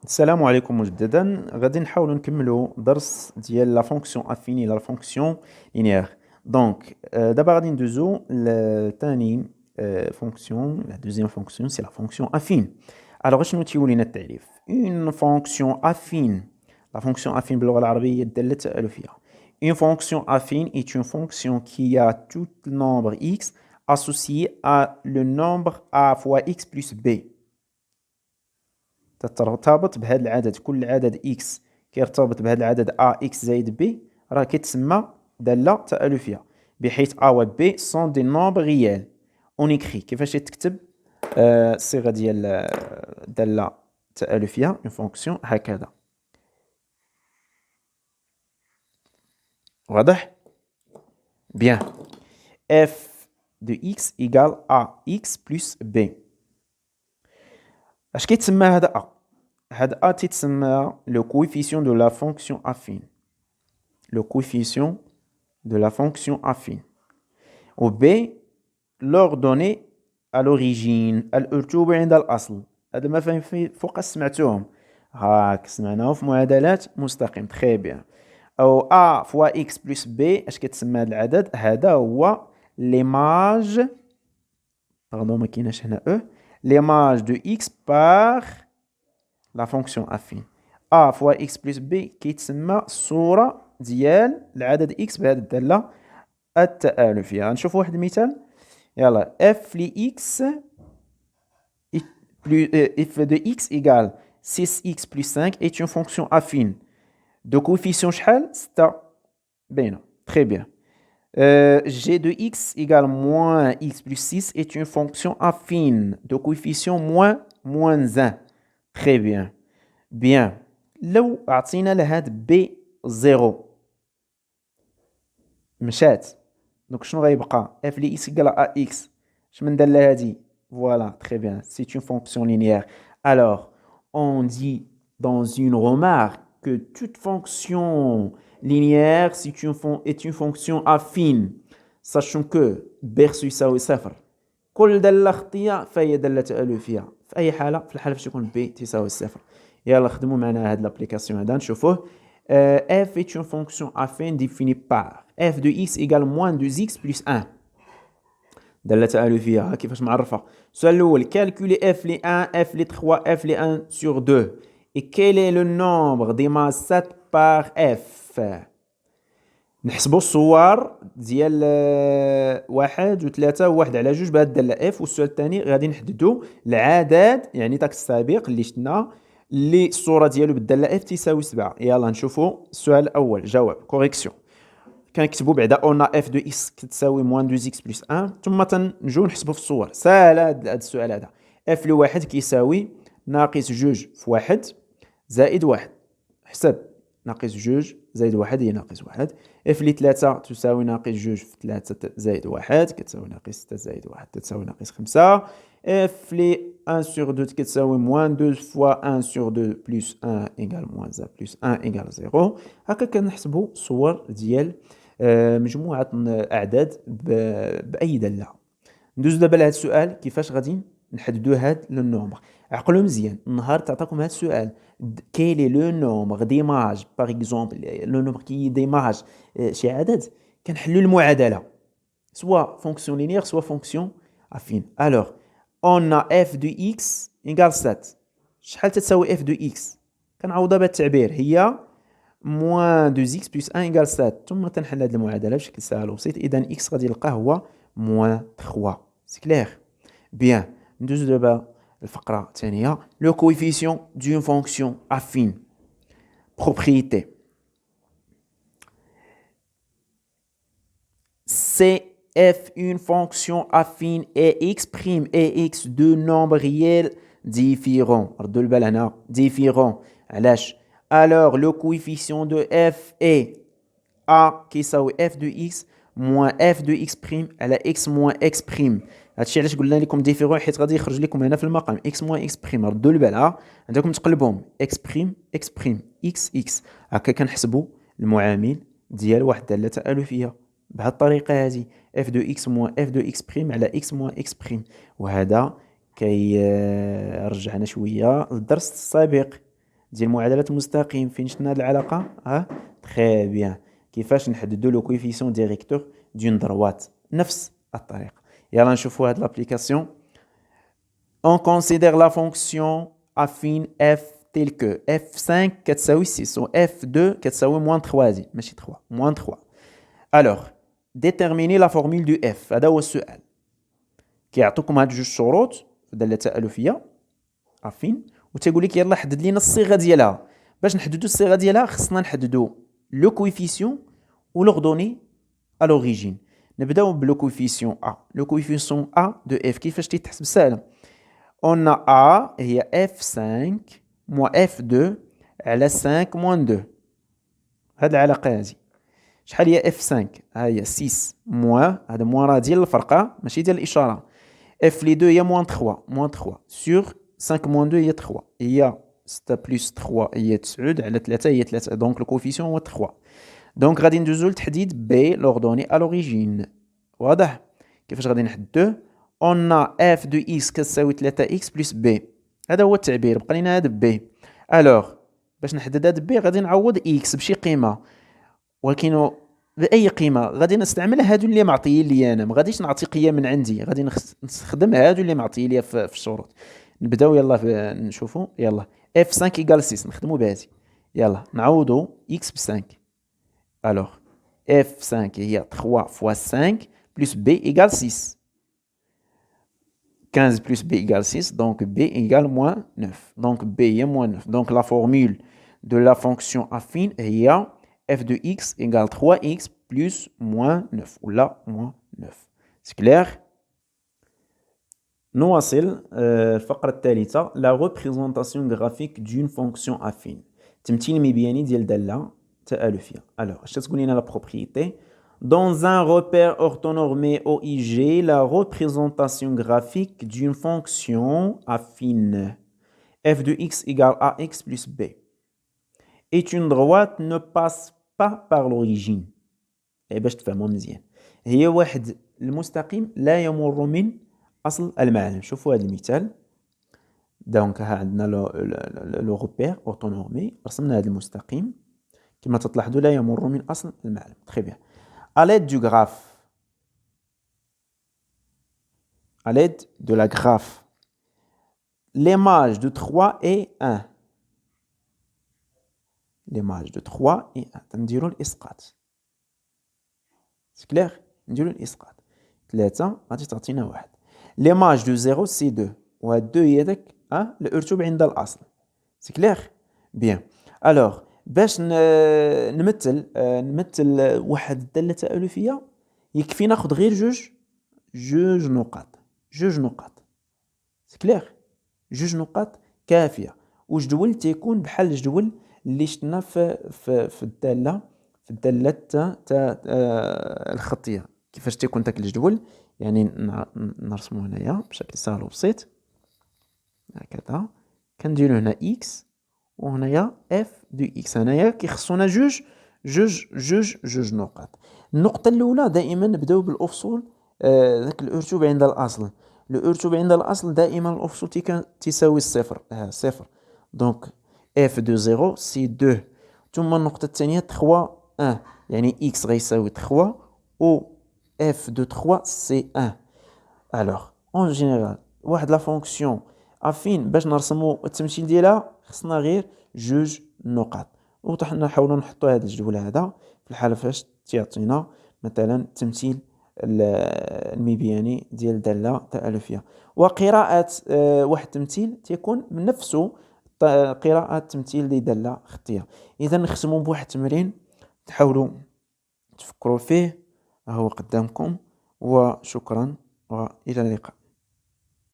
السلام عليكم مجددا. غادي نحاولوا نكملوا درس ديال لا فونكسيون افيني لا فونكسيون لينيير. دونك دابا غادي ندوزو لثاني فونكسيون. لا دوزيام فونكسيون سي لا فونكسيون افين. الوغ شنو تيقول لنا التعريف؟ اون فونكسيون افين. لا فونكسيون affine باللغه العربيه هي الداله التالفيه. Une fonction affine est une fonction qui a tout le nombre x associé à le nombre a fois x plus b. ترتبط بهذا العدد، كل عدد x كيرتبط بهذا العدد a x زائد b راه كتسمى دالة تألفية، بحيث a و b sont des nombres réels. on écrit كيفاش تكتب الصيغة ديال دالة تألفية une fonction هكذا. واضح؟ bien. f de x égale a x plus b. اش كيتسمى هذا a؟ هذا a تيتسمى le coefficient de la fonction affine. Le coefficient de la fonction affine. و b l'ordonnée à l'origine الأرتوبة عند الأصل. هذا ما فهم فوق سمعتوهم، هاك سمعناه في معادلات مستقيم. تري بيان. أو a fois x plus b اش كتسمى هذا العدد؟ هذا هو ليماج، باردون ما كايناش هنا ليماج دو x par لا فونكسيون افين. a fois x plus b كيتسمى الصورة ديال العدد x بهذه الدالة التآلفية. غنشوف واحد المثال. يلا f ل x f de x égale 6x plus 5 est une fonction affine de coefficient شحال؟ 6. باينة. Très bien. g de x égale moins x plus 6 est une fonction affine de coefficient moins 1. Très bien. Bien. لو عطينا لهاد b 0 مشات، دونك شنو غيبقى؟ f ل x égale à x. اش من دالة هادي؟ Voilà, très bien. C'est une fonction linéaire. Alors, on dit dans une remarque que toute fonction linéaire est une fonction affine. Sachant que b يساوي صفر، كل دالة خطية فهي دالة تألفية. في أي حالة، في الحالة فاش تكون b تساوي صفر. يلا خدموا معنا هاد لابليكاسيون هذا نشوفوه. f est une fonction affine définie par f de x égale moins 2x plus 1. دالة تألفية كيفاش معرفة؟ السؤال الأول، calculer f les 1, f les 3, f les 1 sur 2. Et quel est le nombre des masses 7 par f؟ نحسبوا الصور ديال واحد وثلاثة وواحد على جوج بهاد الدالة f. والسؤال الثاني غادي نحددوا العدد، يعني داك السابق اللي شفنا اللي الصورة ديالو بالدالة f تساوي 7. يلا نشوفوا السؤال الأول. جواب كوريكسيون. كنكتبوا بعدا اون اف دو اكس كتساوي موان 2 اكس بلس 1، ثم تنجيو نحسبوا في الصور. ساهله هذا السؤال هذا. اف لواحد كيساوي ناقص جوج في واحد زائد واحد. حسب ناقص جوج زائد واحد هي ناقص واحد. اف لثلاثة تساوي ناقص جوج في ثلاثة زائد واحد كتساوي ناقص ستة زائد واحد تساوي ناقص خمسة. اف لي 1 sur 2 كتساوي موان 2 fois 1 sur 2 plus 1 égale moins 1 plus 1 égale 0. هكا كنحسبوا الصور ديال مجموعة أعداد بأي دالة. ندوز دابا لهاد السؤال كيفاش غادي نحددو هاد لو نومبر. عقلوا مزيان، النهار تعطاكم هاد السؤال كيل اي لو نومبر ديماج باغ اكزومبل، لو نومبر كي ديماج شي عدد، كنحلو المعادلة سوا فونكسيون لينيير سوا فونكسيون افين. الوغ اون اف دو اكس ايكال 7. شحال تتساوي اف دو اكس؟ كنعوضها بهاد التعبير، هي moins 2x plus 1 égale 7. ثم تنحل هذه المعادلة بشكل سهل وبسيط. إذا x غادي يلقى هو moins 3. سي كلير؟ بيان. ندوزو دابا الفقرة الثانية. لو كويفيسيون دون فونكسيون افين. بروبريتي. CF une fonction affine et exprime et x deux nombres réels différents. ردوا البال هنا différents. علاش؟ Alors, le coefficient de f est a qui يساوي f de x moins f de x prime على x moins x prime. هادشي علاش قلنا لكم ديفيرون، حيت غادي يخرج لكم هنا في المقام x moins x prime. ردوا البال عندكم تقلبهم x prime x prime x x. هكا كنحسبوا المعامل ديال واحد الدالة تألفية بهاد الطريقة هذه f de x moins f de x prime على x moins x prime. وهذا كيرجعنا شوية للدرس السابق ديال معادلة المستقيم فين شفنا هاد العلاقة تري بيان كيفاش نحددو لو كويفيسيون ديريكتور دون دروات نفس الطريقة. يلا نشوفو هاد لابليكاسيون. On considère la fonction affine f telle que f5 كتساوي 6 و f2 كتساوي moins 3 هادي ماشي 3 moins 3. Alors déterminer la formule du f هذا هو السؤال. كيعطوكم هاد جوج شروط في الدالة التألفية افين وتيقول لك يلا حدد لينا الصيغة ديالها. باش نحددو الصيغة ديالها خصنا نحددو لو كويفيسيون و لوردوني à l'origine. نبداو بلو كويفيسيون a. لو كويفيسيون a de f كيفاش تيتحسب ساهلة. On a a هي f5 moins f2 على 5 moins 2. هاد العلاقة هادي شحال هي f5 ها هي 6 moins هذا موان راه ديال الفرقة ماشي ديال الإشارة. f لي 2 هي moins 3 sur 5 moins 2 هي 3 هي 6 plus 3 هي 9 على 3 هي 3 دونك لو كوفيسيون هو 3. دونك غادي ندوزو لتحديد b لوردوني à l'origine. واضح كيفاش غادي نحددوه. on a f de x كتساوي 3x plus b هذا هو التعبير بقى لينا هذا b. الوغ باش نحدد هذا b غادي نعوض x بشي قيمة ولكن باي قيمه غادي نستعمل هادو اللي معطيين لي انا ما غاديش نعطي قيم من عندي غادي نستخدم هادو اللي معطيين لي في الشروط. نبداو يلا نشوفوا يلا f5 ايكال 6 نخدموا بهذه يلا نعوضوا x ب 5. الوغ f5 هي 3 fois 5 plus b égale 6 15 plus b égale 6 donc b égale moins 9 donc b est moins 9 donc la formule de la fonction affine هي f de x égale 3x plus moins 9 ou là moins 9. C'est clair. نواصل الفقرة الثالثة la représentation graphique d'une fonction affine تمثيل مبياني ديال دالة تألفية. alors اش تقول لنا la propriété dans un repère orthonormé OIG la représentation graphique d'une fonction affine f de x égale ax plus b est une droite ne passe pas par l'origine. باش تفهموا مزيان هي واحد المستقيم لا يمر من اصل المعلم. شوفوا هذا المثال دونك ها عندنا لو روبير اوتونورمي رسمنا هذا المستقيم كما تلاحظوا لا يمر من اصل المعلم. très bien à l'aide du graphe à l'aide de la graphe l'image de 3 et 1 l'image de 3 et 1 نديروا الاسقاط. c'est clair نديروا الاسقاط 3 غادي تعطينا 1 l'image de 0 c'est 2 وهاد 2 هي داك الارتوب عند الاصل. c'est clair bien alors باش نمثل واحد الدالة تألفية يكفي ناخذ غير جوج نقاط c'est clair جوج نقاط كافية وجدول تيكون بحال الجدول اللي شفنا في الدالة الخطية. كيفاش تيكون داك الجدول يعني نرسمو هنايا بشكل سهل وبسيط هكذا كنديرو هنا x وهنايا f دو x هنايا كيخصونا جوج نقاط. النقطة الأولى دائما نبداو بالأفصول ذاك الأرتوب عند الأصل. الأرتوب عند الأصل دائما الأفصول تساوي صفر دونك f de 0 c'est 2 ثم النقطة الثانية 3 1 يعني x غيساوي 3 و f de 3 c'est 1. alors en général واحد لا فونكسيون افين باش نرسمو التمثيل ديالها خصنا غير جوج نقاط نحاولوا نحطوا هذا الجدول هذا في الحالة فاش تيعطينا مثلا التمثيل المبياني ديال دالة تألفية. وقراءة واحد التمثيل تيكون من نفسه قراءة تمثيل لدالة خطية. إذا نختموا بواحد التمرين تحاولوا تفكروا فيه هو قدامكم وشكرا وإلى اللقاء.